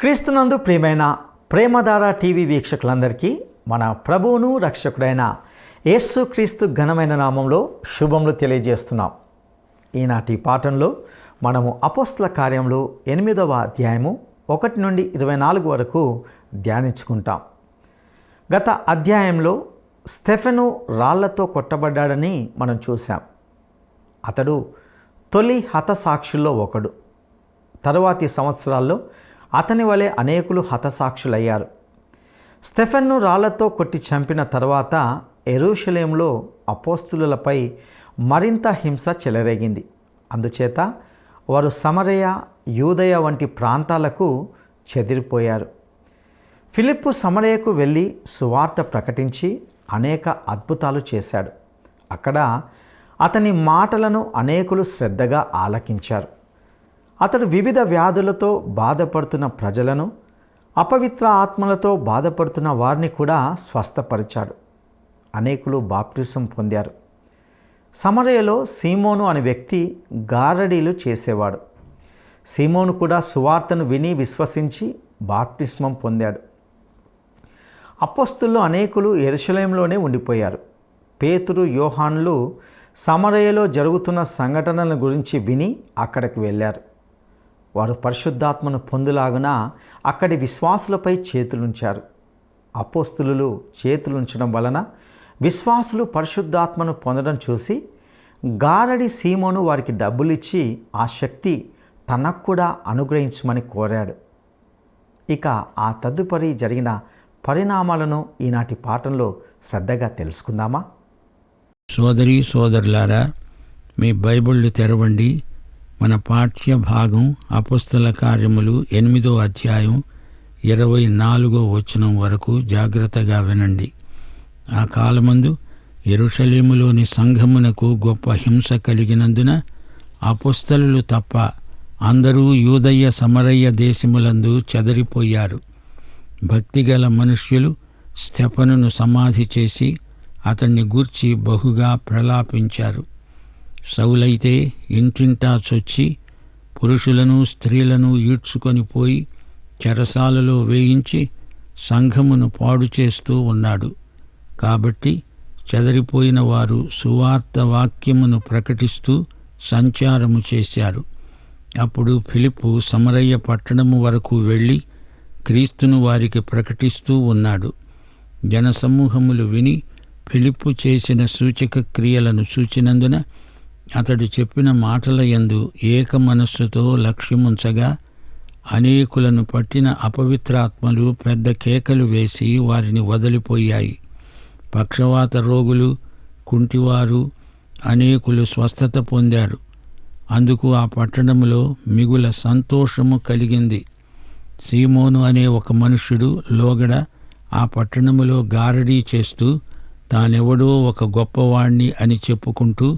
క్రీస్తునందు ప్రియమైన ప్రేమధార టీవీ వీక్షకులందరికీ మన ప్రభువును రక్షకుడైన యేసుక్రీస్తు ఘనమైన నామంలో శుభములు తెలియజేస్తున్నాం. ఈనాటి పాఠంలో మనము అపోస్తల కార్యములు 8వ అధ్యాయము 1 నుండి 24 వరకు ధ్యానించుకుంటాం. గత అధ్యాయంలో స్టెఫెను రాళ్లతో కొట్టబడ్డాడని మనం చూసాం. అతడు తొలి హతసాక్షుల్లో ఒకడు. తరువాతి సంవత్సరాల్లో అతని వలె అనేకులు హతసాక్షులయ్యారు. స్టెఫెన్ను రాళ్లతో కొట్టి చంపిన తర్వాత యెరూషలేములో అపోస్తులులపై మరింత హింస చెలరేగింది. అందుచేత వారు సమరయ, యూదయ వంటి ప్రాంతాలకు చెదిరిపోయారు. ఫిలిప్పు సమరయకు వెళ్ళి సువార్త ప్రకటించి అనేక అద్భుతాలు చేశాడు. అక్కడ అతని మాటలను అనేకులు శ్రద్ధగా ఆలకించారు. అతడు వివిధ వ్యాధులతో బాధపడుతున్న ప్రజలను, అపవిత్ర ఆత్మలతో బాధపడుతున్న వారిని కూడా స్వస్థపరిచాడు. అనేకులు బాప్టిసం పొందారు. సమరయలో సీమోను అనే వ్యక్తి గారడీలు చేసేవాడు. సీమోను కూడా సువార్తను విని విశ్వసించి బాప్టిస్మం పొందాడు. అపోస్తుల్లో అనేకులు యెరూషలేములోనే ఉండిపోయారు. పేతురు, యోహానులు సమరయలో జరుగుతున్న సంఘటనల గురించి విని అక్కడికి వెళ్ళారు. వారు పరిశుద్ధాత్మను పొందులాగున అక్కడి విశ్వాసులపై చేతులుంచారు. అపోస్తులు చేతులుంచడం వలన విశ్వాసులు పరిశుద్ధాత్మను పొందడం చూసి గారడి సీమోను వారికి డబ్బులిచ్చి ఆ శక్తి తనకు కూడా అనుగ్రహించమని కోరాడు. ఇక ఆ తదుపరి జరిగిన పరిణామాలను ఈనాటి పాఠంలో శ్రద్ధగా తెలుసుకుందామా? సోదరీ సోదరులారా, మీ బైబిళ్ళు తెరవండి. మన పాఠ్య భాగం అపోస్తల కార్యములు 8వ అధ్యాయం 24వ వచనం వరకు జాగ్రత్తగా వినండి. ఆ కాలమందు యెరూషలేములోని సంఘమునకు గొప్ప హింస కలిగినందున అపోస్తలులు తప్ప అందరూ యూదయ, సమరయ దేశములందు చెదరిపోయారు. భక్తిగల మనుష్యులు స్టెఫనును సమాధి చేసి అతన్ని గూర్చి బహుగా ప్రలాపించారు. సౌలైతే ఇంటింటా చొచ్చి పురుషులను, స్త్రీలను ఈడ్చుకొని పోయి చెరసాలలో వేయించి సంఘమును పాడు చేస్తూ ఉన్నాడు. కాబట్టి చెదరిపోయిన వారు సువార్త వాక్యమును ప్రకటిస్తూ సంచారము చేశారు. అప్పుడు ఫిలిప్పు సమరయ్య పట్టణము వరకు వెళ్ళి క్రీస్తును వారికి ప్రకటిస్తూ ఉన్నాడు. జనసమూహములు విని ఫిలిప్పు చేసిన సూచక క్రియలను చూచినందున అతడు చెప్పిన మాటల యందు ఏక మనస్సుతో లక్ష్యముంచగా అనేకులను పట్టిన అపవిత్రాత్మలు పెద్ద కేకలు వేసి వారిని వదిలిపోయాయి. పక్షవాత రోగులు, కుంటివారు అనేకులు స్వస్థత పొందారు. అందుకు ఆ పట్టణములో మిగుల సంతోషము కలిగింది. సీమోను అనే ఒక మనుష్యుడు లోగడ ఆ పట్టణములో గారడీ చేస్తూ తానెవడో ఒక గొప్పవాణ్ణి అని చెప్పుకుంటూ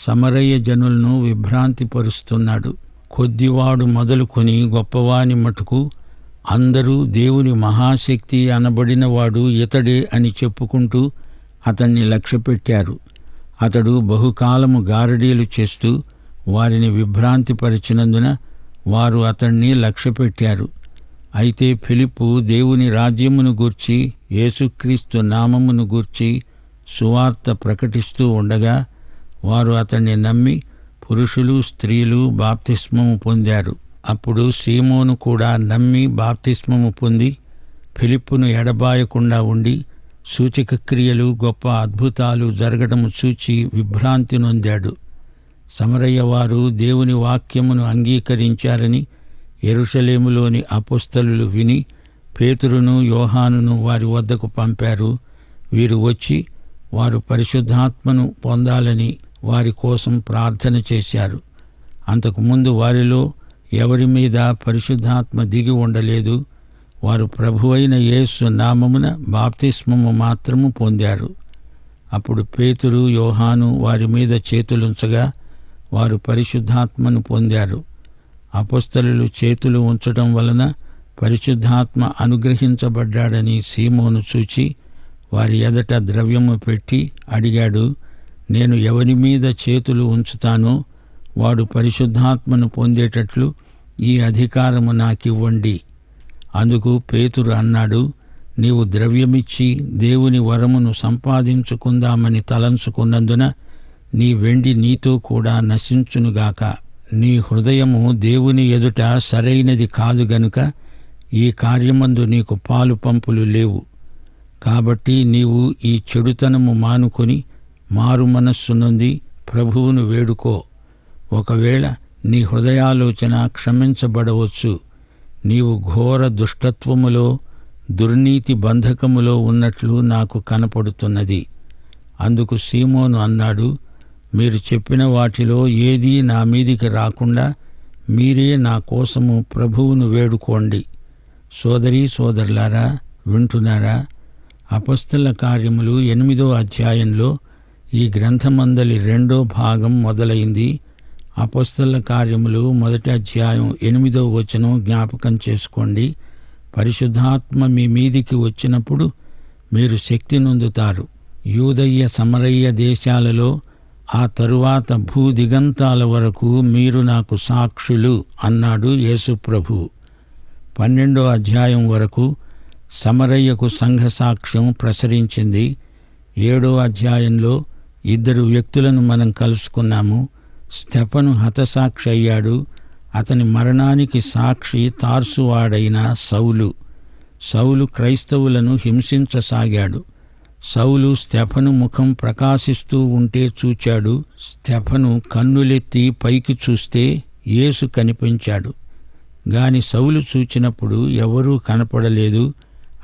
సమరయ్య జనులను విభ్రాంతిపరుస్తున్నాడు. కొద్దివాడు మొదలుకొని గొప్పవాని మటుకు అందరూ దేవుని మహాశక్తి అనబడినవాడు ఇతడే అని చెప్పుకుంటూ అతన్ని లక్ష్యపెట్టారు. అతడు బహుకాలము గారడీలు చేస్తూ వారిని విభ్రాంతిపరిచినందున వారు అతన్ని లక్ష్యపెట్టారు. అయితే ఫిలిప్పు దేవుని రాజ్యమును గూర్చి, యేసుక్రీస్తు నామమును గూర్చి సువార్త ప్రకటిస్తూ ఉండగా వారు అతన్ని నమ్మి పురుషులు, స్త్రీలు బాప్తిస్మము పొందారు. అప్పుడు సీమోను కూడా నమ్మి బాప్తిస్మము పొంది ఫిలిప్పును ఎడబాయకుండా ఉండి సూచక క్రియలు, గొప్ప అద్భుతాలు జరగడము చూచి విభ్రాంతి నొందాడు. సమరయ్య వారు దేవుని వాక్యమును అంగీకరించారని యెరూషలేములోని అపోస్తలులు విని పేతురును, యోహానును వారి వద్దకు పంపారు. వీరు వచ్చి వారు పరిశుద్ధాత్మను పొందాలని వారి కోసం ప్రార్థన చేశారు. అంతకుముందు వారిలో ఎవరి మీద పరిశుద్ధాత్మ దిగి ఉండలేదు. వారు ప్రభువైన యేసు నామమున బాప్తిస్మము మాత్రము పొందారు. అప్పుడు పేతురు, యోహాను వారి మీద చేతులుంచగా వారు పరిశుద్ధాత్మను పొందారు. అపోస్తలులు చేతులు ఉంచటం వలన పరిశుద్ధాత్మ అనుగ్రహించబడ్డాడని సీమోను చూచి వారి ఎదట ద్రవ్యము పెట్టి అడిగాడు, నేను ఎవరి మీద చేతులు ఉంచుతానో వాడు పరిశుద్ధాత్మను పొందేటట్లు ఈ అధికారము నాకివ్వండి. అందుకు పేతురు అన్నాడు, నీవు ద్రవ్యమిచ్చి దేవుని వరమును సంపాదించుకుందామని తలంచుకున్నందున నీ వెండి నీతో కూడా నశించునుగాక. నీ హృదయము దేవుని ఎదుట సరైనది కాదు గనుక ఈ కార్యమందు నీకు పాలు పంపులు లేవు. కాబట్టి నీవు ఈ చెడుతనము మానుకొని మారు మనస్సు నొంది ప్రభువును వేడుకో. ఒకవేళ నీ హృదయాలోచన క్షమించబడవచ్చు. నీవు ఘోర దుష్టత్వములో దుర్నీతి బంధకములో ఉన్నట్లు నాకు కనపడుతున్నది. అందుకు సీమోను అన్నాడు, మీరు చెప్పిన వాటిలో ఏదీ నా మీదికి రాకుండా మీరే నా కోసము ప్రభువును వేడుకోండి. సోదరీ సోదరులారా, వింటున్నారా? అపొస్తలుల కార్యములు 8వ అధ్యాయంలో ఈ గ్రంథమందలి 2వ భాగం మొదలైంది. అపొస్తలుల కార్యములు 1వ అధ్యాయం 8వ వచనం జ్ఞాపకం చేసుకోండి. పరిశుద్ధాత్మ మీ మీదికి వచ్చినప్పుడు మీరు శక్తి నొందుతారు. యూదయ్య సమరయ్య దేశాలలో ఆ తరువాత భూదిగంతాల వరకు మీరు నాకు సాక్షులు అన్నాడు యేసు ప్రభువు. 12వ అధ్యాయం వరకు సమరయ్యకు సంఘ సాక్ష్యం ప్రసరించింది. 7వ అధ్యాయంలో 2 వ్యక్తులను మనం కలుసుకున్నాము. స్తెఫను హతసాక్షి అయ్యాడు. అతని మరణానికి సాక్షి తార్సువాడైన సౌలు క్రైస్తవులను హింసించసాగాడు. సౌలు స్తెఫను ముఖం ప్రకాశిస్తూ ఉంటే చూచాడు. స్తెఫను కన్నులెత్తి పైకి చూస్తే యేసు కనిపించాడు. గాని సౌలు చూచినప్పుడు ఎవరూ కనపడలేదు.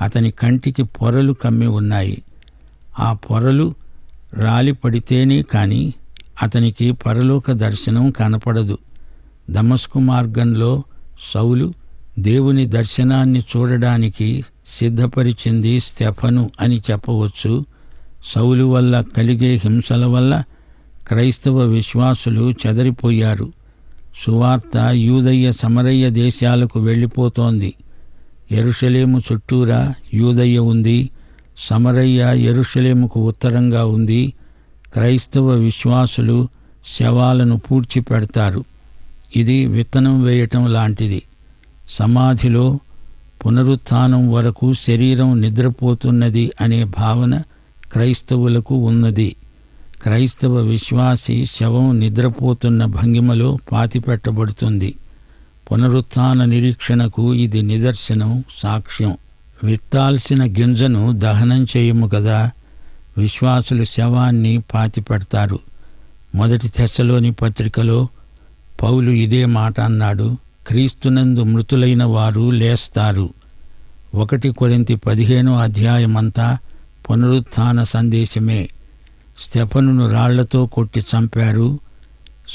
అతని కంటికి పొరలు కమ్మి ఉన్నాయి. ఆ పొరలు రాలిపడితేనే కాని అతనికి పరలోక దర్శనం కనపడదు. దమస్కు మార్గంలో సౌలు దేవుని దర్శనాన్ని చూడడానికి సిద్ధపరిచింది స్తెఫను అని చెప్పవచ్చు. సౌలు వల్ల కలిగే హింసల వల్ల క్రైస్తవ విశ్వాసులు చెదరిపోయారు. సువార్త యూదయ్య సమరయ్య దేశాలకు వెళ్ళిపోతోంది. యెరూషలేము చుట్టూరా యూదయ్య ఉంది. సమరయ్య యెరూషలేముకు ఉత్తరంగా ఉంది. క్రైస్తవ విశ్వాసులు శవాలను పూడ్చిపెడతారు. ఇది విత్తనం వేయటం లాంటిది. సమాధిలో పునరుత్థానం వరకు శరీరం నిద్రపోతున్నది అనే భావన క్రైస్తవులకు ఉన్నది. క్రైస్తవ విశ్వాసి శవం నిద్రపోతున్న భంగిమలో పాతిపెట్టబడుతుంది. పునరుత్థాన నిరీక్షణకు ఇది నిదర్శనం, సాక్ష్యం. విత్తాల్సిన గింజను దహనం చేయము కదా. విశ్వాసులు శవాన్ని పాతిపెడతారు. 1 తెస్సలోని పత్రికలో పౌలు ఇదే మాట అన్నాడు. క్రీస్తునందు మృతులైన వారు లేస్తారు. 1 కొరింథీ 15వ అధ్యాయమంతా పునరుత్థాన సందేశమే. స్తెఫనును రాళ్లతో కొట్టి చంపారు.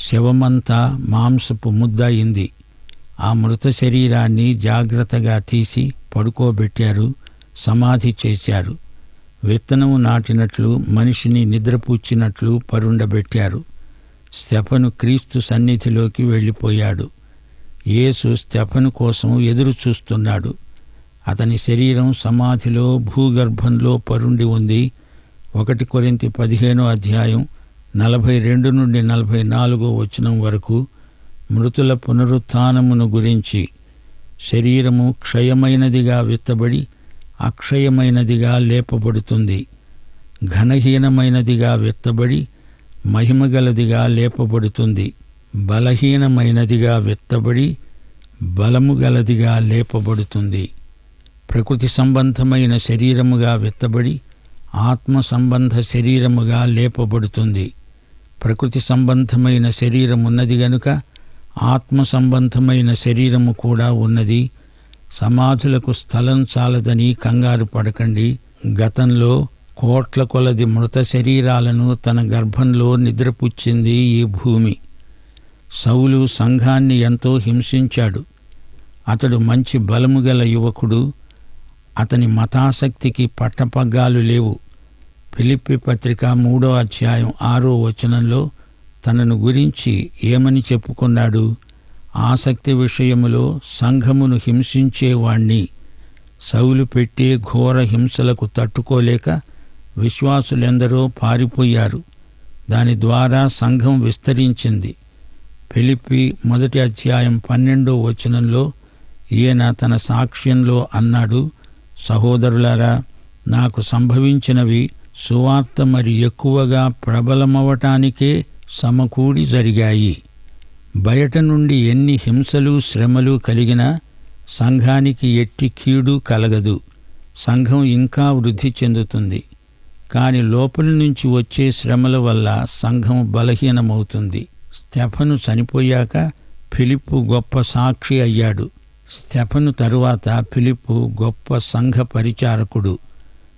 శవమంతా మాంసపు ముద్ద అయింది. ఆ మృత శరీరాన్ని జాగ్రత్తగా తీసి పడుకోబెట్టారు, సమాధి చేశారు. విత్తనము నాటినట్లు మనిషిని నిద్రపుచ్చినట్లు పరుండబెట్టారు. స్తెఫను క్రీస్తు సన్నిధిలోకి వెళ్ళిపోయాడు. యేసు స్తెఫను కోసం ఎదురు చూస్తున్నాడు. అతని శరీరం సమాధిలో భూగర్భంలో పరుండి ఉంది. 1 కొరింథీ 15వ అధ్యాయం 42 నుండి 44 వచనం వరకు మృతుల పునరుత్థానమును గురించి. శరీరము క్షయమైనదిగా విత్తబడి అక్షయమైనదిగా లేపబడుతుంది. ఘనహీనమైనదిగా విత్తబడి మహిమగలదిగా లేపబడుతుంది. బలహీనమైనదిగా విత్తబడి బలము గలదిగా లేపబడుతుంది. ప్రకృతి సంబంధమైన శరీరముగా విత్తబడి ఆత్మ సంబంధ శరీరముగా లేపబడుతుంది. ప్రకృతి సంబంధమైన శరీరం ఉన్నది గనుక ఆత్మ సంబంధమైన శరీరము కూడా ఉన్నది. సమాధులకు స్థలం చాలదని కంగారు పడకండి. గతంలో కోట్ల కొలది మృత శరీరాలను తన గర్భంలో నిద్రపుచ్చింది ఈ భూమి. సౌలు సంఘాన్ని ఎంతో హింసించాడు. అతడు మంచి బలము గల యువకుడు. అతని మతాసక్తికి పట్టపగ్గాలు లేవు. ఫిలిప్పీ పత్రిక 3వ అధ్యాయం 6వ వచనంలో తనను గురించి ఏమని చెప్పుకున్నాడు? ఆసక్తి విషయములో సంఘమును హింసించేవాణ్ణి. సౌలు పెట్టే ఘోర హింసలకు తట్టుకోలేక విశ్వాసులెందరో పారిపోయారు. దాని ద్వారా సంఘం విస్తరించింది. ఫిలిప్పీ 1వ అధ్యాయం 12వ వచనంలో ఈయన తన సాక్ష్యంలో అన్నాడు, సహోదరులారా, నాకు సంభవించినవి సువార్త మరి ఎక్కువగా ప్రబలమవటానికే సమకూడి జరిగాయి. బయట నుండి ఎన్ని హింసలు శ్రమలు కలిగినా సంఘానికి ఎట్టి కీడు కలగదు. సంఘం ఇంకా వృద్ధి చెందుతుంది. కాని లోపలి నుంచి వచ్చే శ్రమల వల్ల సంఘం బలహీనమవుతుంది. స్టెఫను చనిపోయాక ఫిలిప్పు గొప్ప సాక్షి అయ్యాడు. స్టెఫను తరువాత ఫిలిప్పు గొప్ప సంఘ పరిచారకుడు.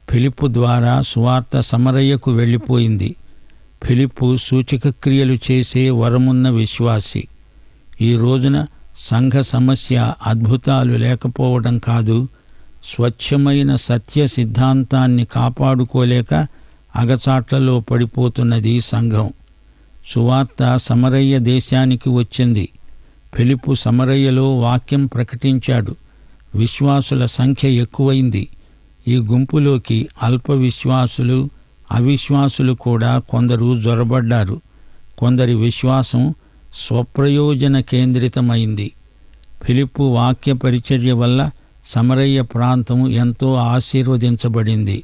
ఫిలిప్పు ద్వారా సువార్త సమరయ్యకు వెళ్ళిపోయింది. ఫిలిప్పు సూచక క్రియలు చేసే వరమున్న విశ్వాసి. ఈ రోజున సంఘ సమస్య అద్భుతాలు లేకపోవడం కాదు, స్వచ్ఛమైన సత్య సిద్ధాంతాన్ని కాపాడుకోలేక అగచాట్లలో పడిపోతున్నది సంఘం. సువార్త సమరయ్య దేశానికి వచ్చింది. ఫిలిప్పు సమరయ్యలో వాక్యం ప్రకటించాడు. విశ్వాసుల సంఖ్య ఎక్కువైంది. ఈ గుంపులోకి అల్ప విశ్వాసులు, అవిశ్వాసులు కూడా కొందరు జొరబడ్డారు. కొందరి విశ్వాసం స్వప్రయోజన కేంద్రితమైంది. ఫిలిప్పు వాక్య పరిచర్య వల్ల సమరయ్య ప్రాంతం ఎంతో ఆశీర్వదించబడింది.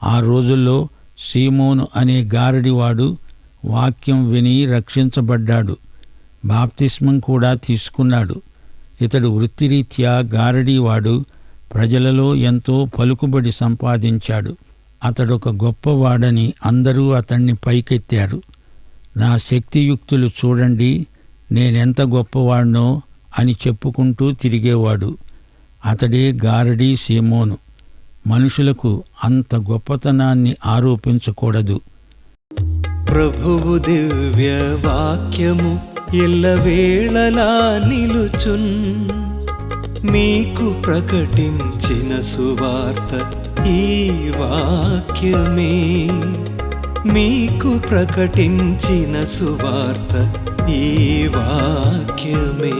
ఆ రోజుల్లో సీమోను అనే గారడివాడు వాక్యం విని రక్షించబడ్డాడు. బాప్తిస్మం కూడా తీసుకున్నాడు. ఇతడు వృత్తిరీత్యా గారడీవాడు. ప్రజలలో ఎంతో పలుకుబడి సంపాదించాడు. అతడొక గొప్పవాడని అందరూ అతణ్ణి పైకెత్తారు. నా శక్తియుక్తులు చూడండి, నేనెంత గొప్పవాడినో అని చెప్పుకుంటూ తిరిగేవాడు. అతడే గారడీ సీమోను. మనుషులకు అంత గొప్పతనాన్ని ఆరోపించకూడదు. ప్రభువు దివ్య వాక్యము ఎల్లవేళలా నిలుచున్, మీకు ప్రకటించిన సువార్త ఈ వాక్యమే. మీకు ప్రకటించిన సువార్త ఈ వాక్యమే.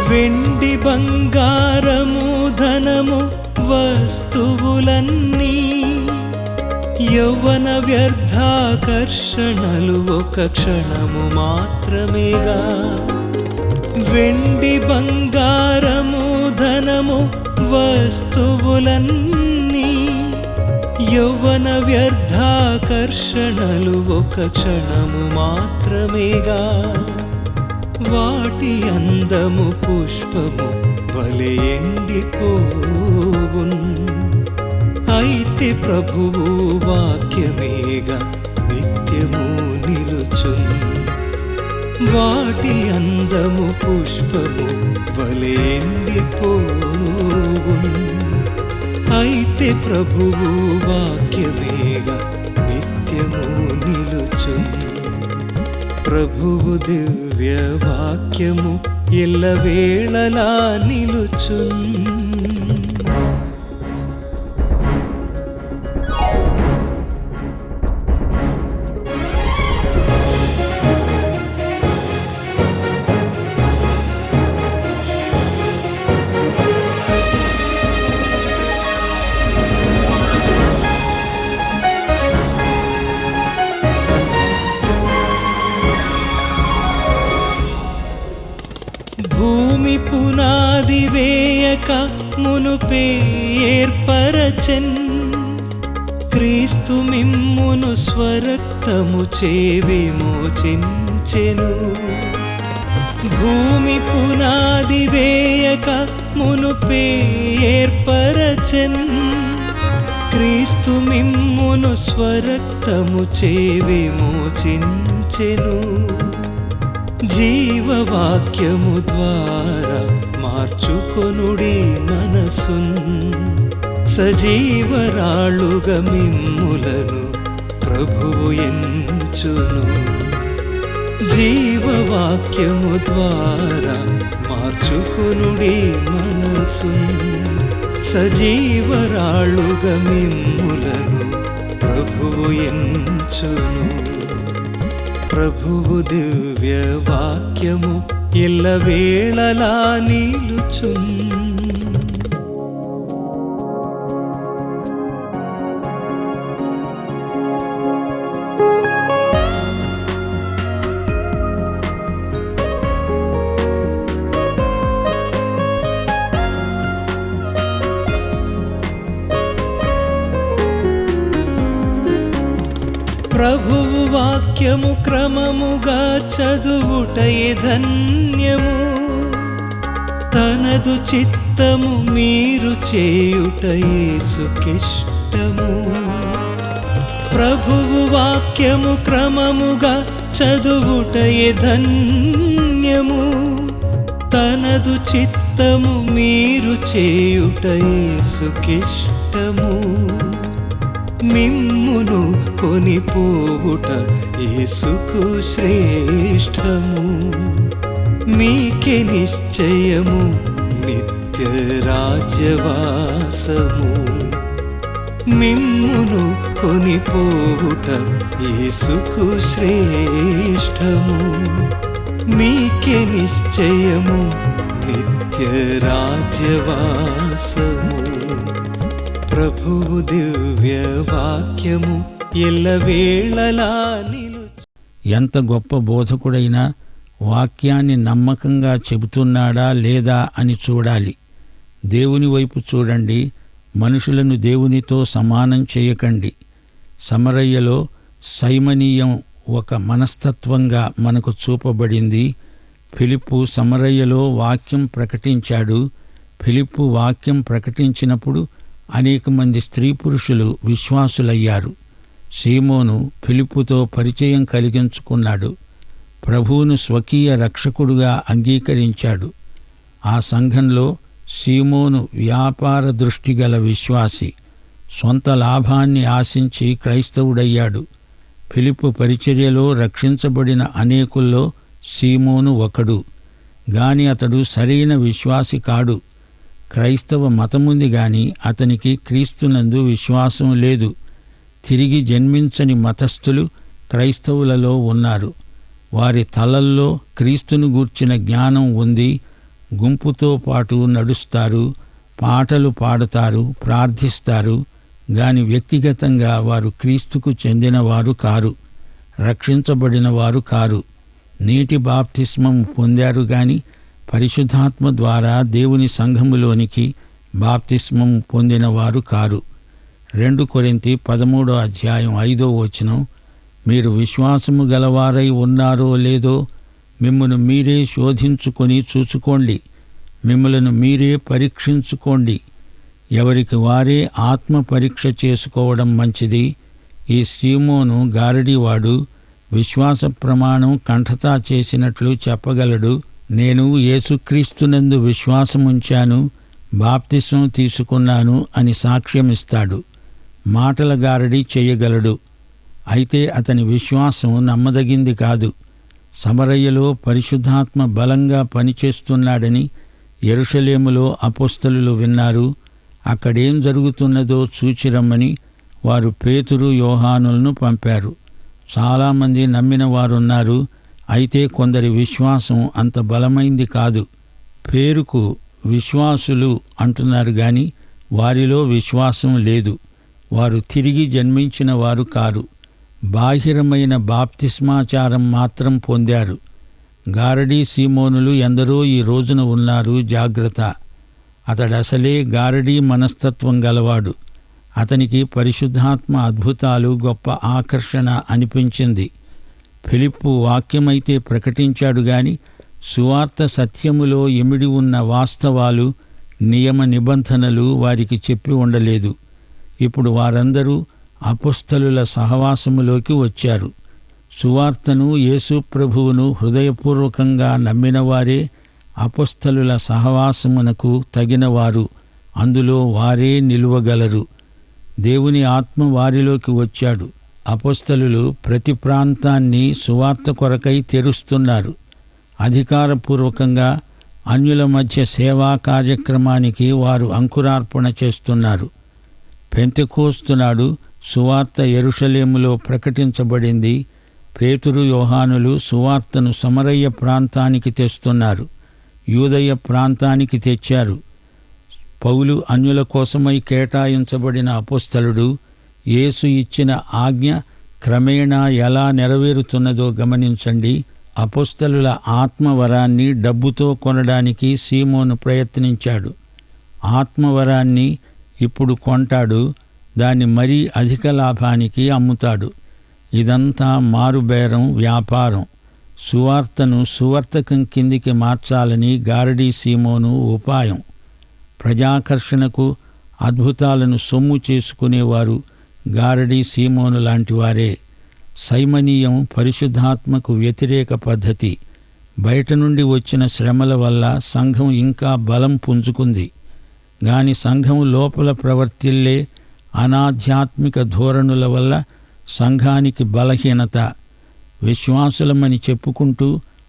వెండి బంగారము ధనము వస్తువులన్నీ యౌవన వ్యర్థాకర్షణలు ఒక క్షణము మాత్రమేగా. వెండి బంగారము ధనము వస్తువులన్నీ యౌవన వ్యర్థాకర్షణలు ఒక క్షణము మాత్రమేగా. వాటి అందము పుష్పము వలె ఎండిపోవున్, అయితే ప్రభువు వాక్యమేగా నిత్యము నిలుచున్. వాటి అందము పుష్పము వలె ఎండిపోవున్, అయితే ప్రభువు వాక్యమేగా నిత్యము నిలుచున్. ప్రభువు దివ్య వాక్యము ఎల్లవేళలా నిలుచున్. భూమి పునాది వేయక మునుపే ఏర్పరచెన్, క్రీస్తు మిమ్మును స్వరక్తము చే విమోచించెను. భూమి పునాది వేయక మునుపే ఏర్పరచెన్, క్రీస్తు మిమ్మును స్వరక్తము చే విమోచించెను. జీవవాక్యము ద్వారా మార్చుకొనుడి మనసున్, సజీవరాళ్ళుగా మిమ్ములను ప్రభువు ఎంచును. జీవవాక్యము ద్వారా మార్చుకొనుడి మనసున్, సజీవరాళ్ళుగా మిమ్ములను ప్రభువు ఎంచును. ప్రభువు దివ్య వాక్యము ఎల్లవేళలా నిలుచున్. ప్రభువు వాక్యము క్రమముగా చదువుటయే ధన్యము. తనదు చిత్తము మీరు చేయుట యేసుకిష్టము. ప్రభువు వాక్యము క్రమముగా చదువుటయే ధన్యము. తనదు చిత్తము మీరు చేయుట యేసుకిష్టము. మిమ్మును కొనిపోవుట యేసుకు శ్రేష్టము. మీకే నిశ్చయము నిత్య రాజ్యవాసము. మిమ్మును కొనిపోవుట యేసుకు శ్రేష్టము. మీకే నిశ్చయము నిత్య రాజ్యవాసము. ప్రభువు దివ్య వాక్యము ఎల్లవేళలా నిలుచు. ఎంత గొప్ప బోధకుడైనా వాక్యాన్ని నమ్మకంగా చెబుతున్నాడా లేదా అని చూడాలి. దేవుని వైపు చూడండి, మనుషులను దేవునితో సమానం చేయకండి. సమరయ్యలో సైమనీయం ఒక మనస్తత్వంగా మనకు చూపబడింది. ఫిలిప్పు సమరయ్యలో వాక్యం ప్రకటించాడు. ఫిలిప్పు వాక్యం ప్రకటించినప్పుడు అనేక మంది స్త్రీ పురుషులు విశ్వాసులయ్యారు. సీమోను ఫిలిప్పుతో పరిచయం కలిగించుకున్నాడు. ప్రభువును స్వకీయ రక్షకుడుగా అంగీకరించాడు. ఆ సంఘంలో సీమోను వ్యాపార దృష్టిగల విశ్వాసి. సొంత లాభాన్ని ఆశించి క్రైస్తవుడయ్యాడు. ఫిలిప్పు పరిచర్యలో రక్షించబడిన అనేకుల్లో సీమోను ఒకడు. గాని అతడు సరైన విశ్వాసి కాడు. క్రైస్తవ మతముంది గాని అతనికి క్రీస్తునందు విశ్వాసం లేదు. తిరిగి జన్మించని మతస్థులు క్రైస్తవులలో ఉన్నారు. వారి తలల్లో క్రీస్తును గూర్చిన జ్ఞానం ఉంది. గుంపుతో పాటు నడుస్తారు, పాటలు పాడతారు, ప్రార్థిస్తారు. గాని వ్యక్తిగతంగా వారు క్రీస్తుకు చెందినవారు కారు, రక్షించబడిన వారు కారు. నీటి బాప్తిస్మం పొందారు గాని పరిశుద్ధాత్మ ద్వారా దేవుని సంఘములోనికి బాప్తిస్మం పొందినవారు కారు. 2 కొరింథీ 13:5 మీరు విశ్వాసము గలవారై ఉన్నారో లేదో మిమ్మును మీరే శోధించుకొని చూచుకోండి, మిమ్ములను మీరే పరీక్షించుకోండి. ఎవరికి వారే ఆత్మ పరీక్ష చేసుకోవడం మంచిది. ఈ సీమోను గారడీవాడు విశ్వాస ప్రమాణం కంఠతా చేసినట్లు చెప్పగలడు. నేను యేసుక్రీస్తునందు విశ్వాసముంచాను, బాప్తిస్మం తీసుకున్నాను అని సాక్ష్యమిస్తాడు. మాటల గారడీ చేయగలడు. అయితే అతని విశ్వాసం నమ్మదగింది కాదు. సమరయ్యలో పరిశుద్ధాత్మ బలంగా పనిచేస్తున్నాడని యెరూషలేములో అపోస్తలులు విన్నారు. అక్కడేం జరుగుతున్నదో చూచిరమ్మని వారు పేతురు, యోహానులను పంపారు. చాలామంది నమ్మిన వారున్నారు. అయితే కొందరి విశ్వాసం అంత బలమైంది కాదు. పేరుకు విశ్వాసులు అంటున్నారు గాని వారిలో విశ్వాసం లేదు. వారు తిరిగి జన్మించిన వారు కారు. బాహిరమైన బాప్తిస్మాచారం మాత్రం పొందారు. గారడీ సీమోనులు ఎందరో ఈ రోజున ఉన్నారు. జాగ్రత్త. అతడసలే గారడీ మనస్తత్వం గలవాడు. అతనికి పరిశుద్ధాత్మ అద్భుతాలు గొప్ప ఆకర్షణ అనిపించింది. ఫిలిప్పు వాక్యమైతే ప్రకటించాడు గాని సువార్త సత్యములో ఇమిడి ఉన్న వాస్తవాలు, నియమ నిబంధనలు వారికి చెప్పి ఉండలేదు. ఇప్పుడు వారందరూ అపోస్తలుల సహవాసములోకి వచ్చారు. సువార్తను, యేసు ప్రభువును హృదయపూర్వకంగా నమ్మినవారే అపోస్తలుల సహవాసమునకు తగినవారు. అందులో వారే నిలువగలరు. దేవుని ఆత్మ వారిలోకి వచ్చాడు. అపోస్తలులు ప్రతి ప్రాంతాన్ని సువార్త కొరకై తెరుస్తున్నారు. అధికారపూర్వకంగా అన్యుల మధ్య సేవా కార్యక్రమానికి వారు అంకురార్పణ చేస్తున్నారు. పెంతెకోస్తు నాడు సువార్త యెరూషలేములో ప్రకటించబడింది. పేతురు, యోహానులు సువార్తను సమరయ్య ప్రాంతానికి తెస్తున్నారు. యూదయ ప్రాంతానికి తెచ్చారు. పౌలు అన్యుల కోసమై కేటాయించబడిన అపోస్తలుడు. యేసు ఇచ్చిన ఆజ్ఞ క్రమేణా ఎలా నెరవేరుతున్నదో గమనించండి. అపోస్తలుల ఆత్మవరాన్ని డబ్బుతో కొనడానికి సీమోను ప్రయత్నించాడు. ఆత్మవరాన్ని ఇప్పుడు కొంటాడు, దాన్ని మరీ అధిక లాభానికి అమ్ముతాడు. ఇదంతా మారుబేరం, వ్యాపారం. సువార్తను సువర్తకం కిందికి మార్చాలని గారడీ సీమోను ఉపాయం. ప్రజాకర్షణకు, అద్భుతాలను సొమ్ము చేసుకునేవారు గారడీ సీమోను లాంటివారే. సైమనీయం పరిశుద్ధాత్మకు వ్యతిరేక పద్ధతి. బయట నుండి వచ్చిన శ్రమల వల్ల సంఘం ఇంకా బలం పుంజుకుంది. గాని సంఘం లోపల ప్రవర్తిల్లే అనాధ్యాత్మిక ధోరణుల వల్ల సంఘానికి బలహీనత. విశ్వాసులమని చెప్పుకుంటూ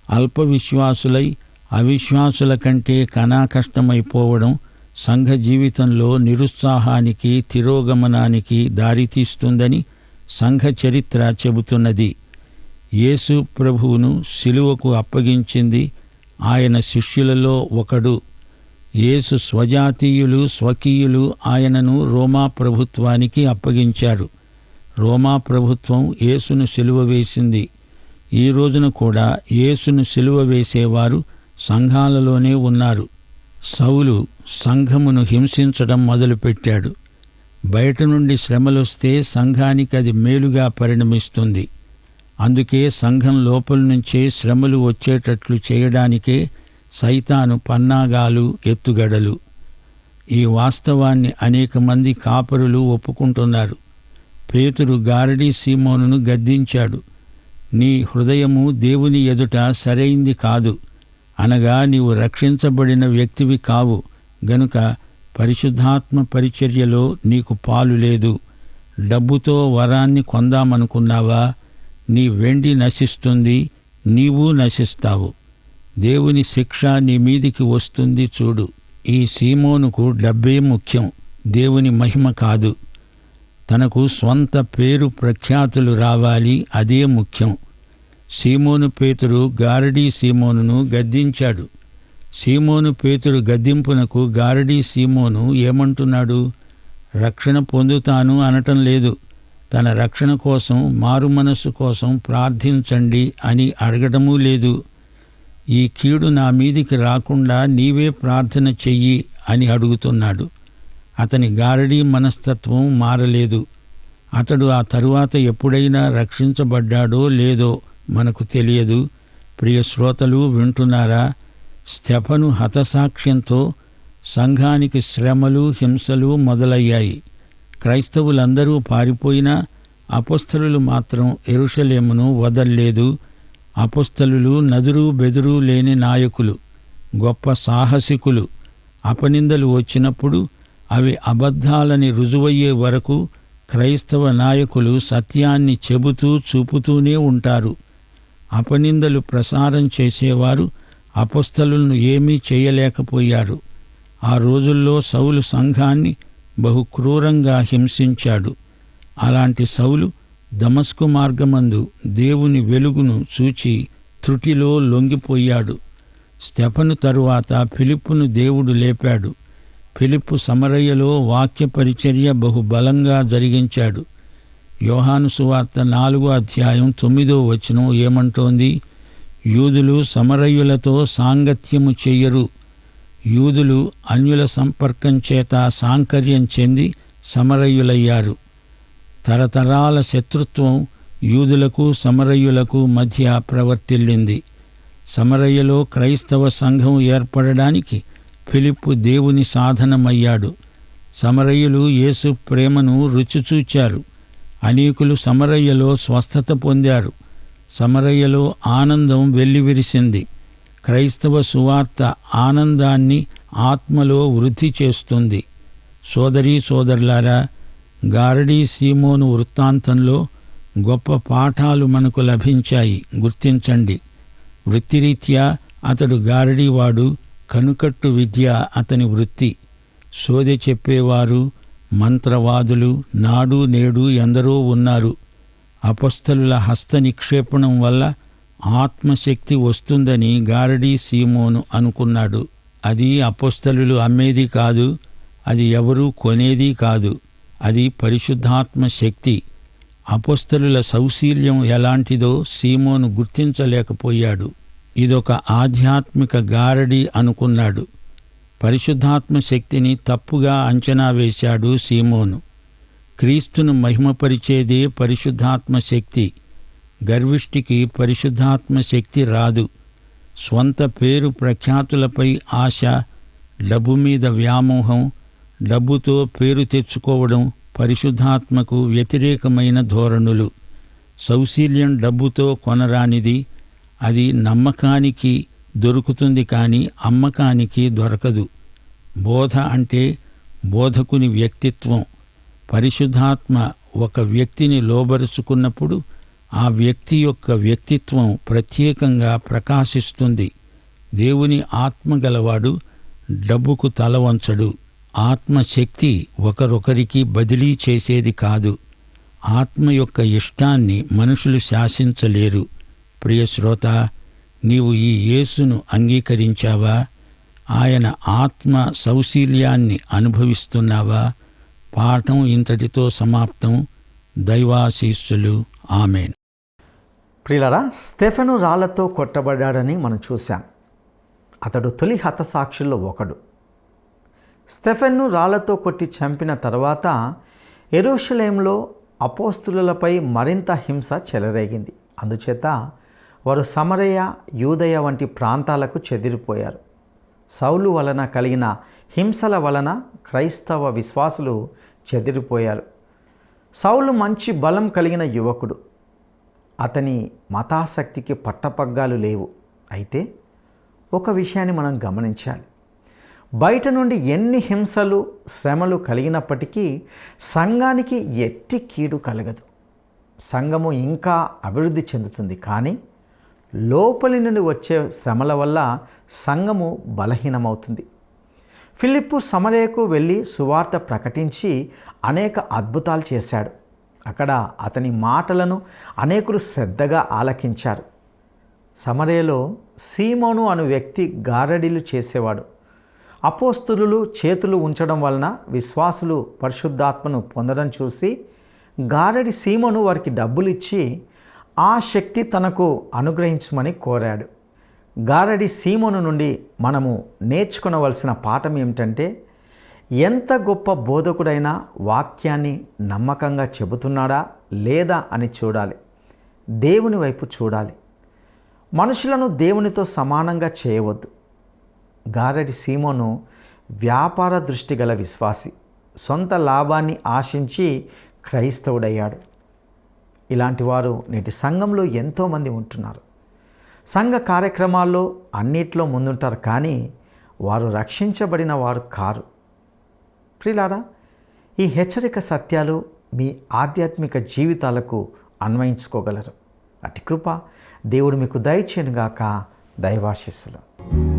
అల్ప విశ్వాసులై అవిశ్వాసుల కంటే కనాకష్టమైపోవడం సంఘ జీవితంలో నిరుత్సాహానికి, తిరోగమనానికి దారితీస్తుందని సంఘ చరిత్ర చెబుతున్నది. యేసు ప్రభువును శిలువకు అప్పగించింది ఆయన శిష్యులలో ఒకడు. యేసు స్వజాతీయులు, స్వకీయులు ఆయనను రోమా ప్రభుత్వానికి అప్పగించారు. రోమా ప్రభుత్వం యేసును సిలువ వేసింది. ఈ రోజున కూడా యేసును సిలువ వేసేవారు సంఘాలలోనే ఉన్నారు. సౌలు సంఘమును హింసించడం మొదలుపెట్టాడు. బయట నుండి శ్రమలొస్తే సంఘానికి అది మేలుగా పరిణమిస్తుంది. అందుకే సంఘం లోపల నుంచే శ్రమలు వచ్చేటట్లు చేయడానికే సైతాను పన్నాగాలు, ఎత్తుగడలు. ఈ వాస్తవాన్ని అనేక మంది కాపరులు ఒప్పుకుంటున్నారు. పేతురు గారడీ సీమోనును గద్దించాడు. నీ హృదయము దేవుని ఎదుట సరైంది కాదు, అనగా నీవు రక్షించబడిన వ్యక్తివి కావు గనుక పరిశుద్ధాత్మ పరిచర్యలో నీకు పాలు లేదు. డబ్బుతో వరాన్ని కొందామనుకున్నావా? నీ వెండి నశిస్తుంది, నీవు నశిస్తావు. దేవుని శిక్ష నీ మీదికి వస్తుంది చూడు. ఈ సీమోనుకు డబ్బే ముఖ్యం, దేవుని మహిమ కాదు. తనకు స్వంత పేరు ప్రఖ్యాతులు రావాలి, అదే ముఖ్యం. సీమోను పేతురు గారడీ సీమోనును గద్దించాడు. సీమోను పేతురు గద్దింపునకు గారడీ సీమోను ఏమంటున్నాడు? రక్షణ పొందుతాను అనటం లేదు. తన రక్షణ కోసం, మారు మనస్సు కోసం ప్రార్థించండి అని అడగడమూ లేదు. ఈ కీడు నా మీదికి రాకుండా నీవే ప్రార్థన చెయ్యి అని అడుగుతున్నాడు. అతని గారడీ మనస్తత్వం మారలేదు. అతడు ఆ తరువాత ఎప్పుడైనా రక్షించబడ్డాడో లేదో మనకు తెలియదు. ప్రియ శ్రోతలు వింటున్నారా? స్తెఫను హతసాక్ష్యంతో సంఘానికి శ్రమలు, హింసలు మొదలయ్యాయి. క్రైస్తవులందరూ పారిపోయినా అపోస్తలులు మాత్రం యెరూషలేమును వదల్లేదు. అపోస్తలులు నదురు బెదురు లేని నాయకులు, గొప్ప సాహసికులు. అపనిందలు వచ్చినప్పుడు అవి అబద్ధాలని రుజువయ్యే వరకు క్రైస్తవ నాయకులు సత్యాన్ని చెబుతూ చూపుతూనే ఉంటారు. అపనిందలు ప్రసారం చేసేవారు అపోస్తలులను ఏమీ చేయలేకపోయారు. ఆ రోజుల్లో సౌలు సంఘాన్ని బహు క్రూరంగా హింసించాడు. అలాంటి సౌలు దమస్కు మార్గమందు దేవుని వెలుగును చూచి త్రుటిలో లొంగిపోయాడు. స్తెఫను తరువాత ఫిలిప్పును దేవుడు లేపాడు. ఫిలిప్పు సమరయ్యలో వాక్య పరిచర్య బహుబలంగా జరిగించాడు. యోహాను సువార్త 4వ అధ్యాయం 9వ వచనం ఏమంటోంది? యూదులు సమరయ్యులతో సాంగత్యము చెయ్యరు. యూదులు అన్యుల సంపర్కం చేత సాంకర్యం చెంది సమరయ్యులయ్యారు. తరతరాల శత్రుత్వం యూదులకు సమరయ్యులకు మధ్య ప్రవర్తిల్లింది. సమరయ్యలో క్రైస్తవ సంఘం ఏర్పడడానికి ఫిలిప్పు దేవుని సాధనమయ్యాడు. సమరయ్యులు యేసు ప్రేమను రుచిచూచారు. అనేకులు సమరయ్యలో స్వస్థత పొందారు. సమరయ్యలో ఆనందం వెల్లివిరిసింది. క్రైస్తవ సువార్త ఆనందాన్ని ఆత్మలో వృద్ధి చేస్తుంది. సోదరీ సోదరులారా, గారడీ సీమోను వృత్తాంతంలో గొప్ప పాఠాలు మనకు లభించాయి. గుర్తించండి. వృత్తిరీత్యా అతడు గారడీవాడు. కనుకట్టు విద్య అతని వృత్తి. సోదె చెప్పేవారు, మంత్రవాదులు నాడు నేడు ఎందరో ఉన్నారు. అపొస్తలుల హస్త నిక్షేపణం వల్ల ఆత్మశక్తి వస్తుందని గారడీ సీమోను అనుకున్నాడు. అది అపొస్తలులు అమ్మేది కాదు, అది ఎవరూ కొనేది కాదు. అది పరిశుద్ధాత్మ శక్తి. అపొస్తలుల సౌశీల్యం ఎలాంటిదో సీమోను గుర్తించలేకపోయాడు. ఇదొక ఆధ్యాత్మిక గారడీ అనుకున్నాడు. పరిశుద్ధాత్మ శక్తిని తప్పుగా అంచనా వేశాడు సీమోను. క్రీస్తును మహిమపరిచేదే పరిశుద్ధాత్మ శక్తి. గర్విష్ఠికి పరిశుద్ధాత్మ శక్తి రాదు. స్వంత పేరు ప్రఖ్యాతులపై ఆశ, డబ్బు మీద వ్యామోహం, డబ్బుతో పేరు తెచ్చుకోవడం పరిశుద్ధాత్మకు వ్యతిరేకమైన ధోరణులు. సౌశీల్యం డబ్బుతో కొనరానిది. అది నమ్మకానికి దొరుకుతుంది కానీ అమ్మకానికి దొరకదు. బోధ అంటే బోధకుని వ్యక్తిత్వం. పరిశుద్ధాత్మ ఒక వ్యక్తిని లోబరుచుకున్నప్పుడు ఆ వ్యక్తి యొక్క వ్యక్తిత్వం ప్రత్యేకంగా ప్రకాశిస్తుంది. దేవుని ఆత్మ గలవాడు డబ్బుకు తల వంచడు. ఆత్మశక్తి ఒకరొకరికి బదిలీ చేసేది కాదు. ఆత్మ యొక్క ఇష్టాన్ని మనుషులు శాసించలేరు. ప్రియ శ్రోత, నీవు ఈ యేసును అంగీకరించావా? ఆయన ఆత్మ సౌశీల్యాన్ని అనుభవిస్తున్నావా? పాఠం ఇంతటితో సమాప్తం. దైవాశీస్సులు. ఆమేన్. ప్రియులారా, స్టెఫెను రాళ్లతో కొట్టబడ్డాడని మనం చూశాం. అతడు తొలి హతసాక్షుల్లో ఒకడు. స్టెఫెన్ను రాళ్లతో కొట్టి చంపిన తర్వాత యెరూషలేములో అపోస్తులులపై మరింత హింస చెలరేగింది. అందుచేత వారు సమరయ, యూదయ వంటి ప్రాంతాలకు చెదిరిపోయారు. సౌలు వలన కలిగిన హింసల వలన క్రైస్తవ విశ్వాసులు చెదిరిపోయారు. సౌలు మంచి బలం కలిగిన యువకుడు. అతని మతాసక్తికి పట్టపగ్గాలు లేవు. అయితే ఒక విషయాన్ని మనం గమనించాలి. బయట నుండి ఎన్ని హింసలు, శ్రమలు కలిగినప్పటికీ సంఘానికి ఎట్టి కీడు కలగదు. సంఘము ఇంకా అభివృద్ధి చెందుతుంది. కానీ లోపలి నుండి వచ్చే శ్రమల వల్ల సంఘము బలహీనమవుతుంది. ఫిలిప్పు సమరయకు వెళ్ళి సువార్త ప్రకటించి అనేక అద్భుతాలు చేశాడు. అక్కడ అతని మాటలను అనేకులు శ్రద్ధగా ఆలకించారు. సమరయలో సీమోను అను వ్యక్తి గారడీలు చేసేవాడు. అపోస్తలులు చేతులు ఉంచడం వలన విశ్వాసులు పరిశుద్ధాత్మను పొందడం చూసి గారడి సీమోను వారికి డబ్బులు ఇచ్చి ఆ శక్తి తనకు అనుగ్రహించమని కోరాడు. గారడి సీమోను నుండి మనము నేర్చుకొనవలసిన పాఠం ఏమిటంటే, ఎంత గొప్ప బోధకుడైనా వాక్యాన్ని నమ్మకంగా చెబుతున్నాడా లేదా అని చూడాలి. దేవుని వైపు చూడాలి. మనుషులను దేవునితో సమానంగా చేయవద్దు. గారడి సీమోను వ్యాపార దృష్టి గల విశ్వాసి. సొంత లాభాన్ని ఆశించి క్రైస్తవుడయ్యాడు. ఇలాంటి వారు నేటి సంఘంలో ఎంతోమంది ఉంటున్నారు. సంఘ కార్యక్రమాల్లో అన్నిట్లో ముందుంటారు, కానీ వారు రక్షించబడిన వారు కారు. ప్రియులారా, ఈ హెచ్చరిక సత్యాలు మీ ఆధ్యాత్మిక జీవితాలకు అన్వయించుకోగలరు. అట్టి కృప దేవుడు మీకు దయచేయునుగాక. దైవాశీస్సులు.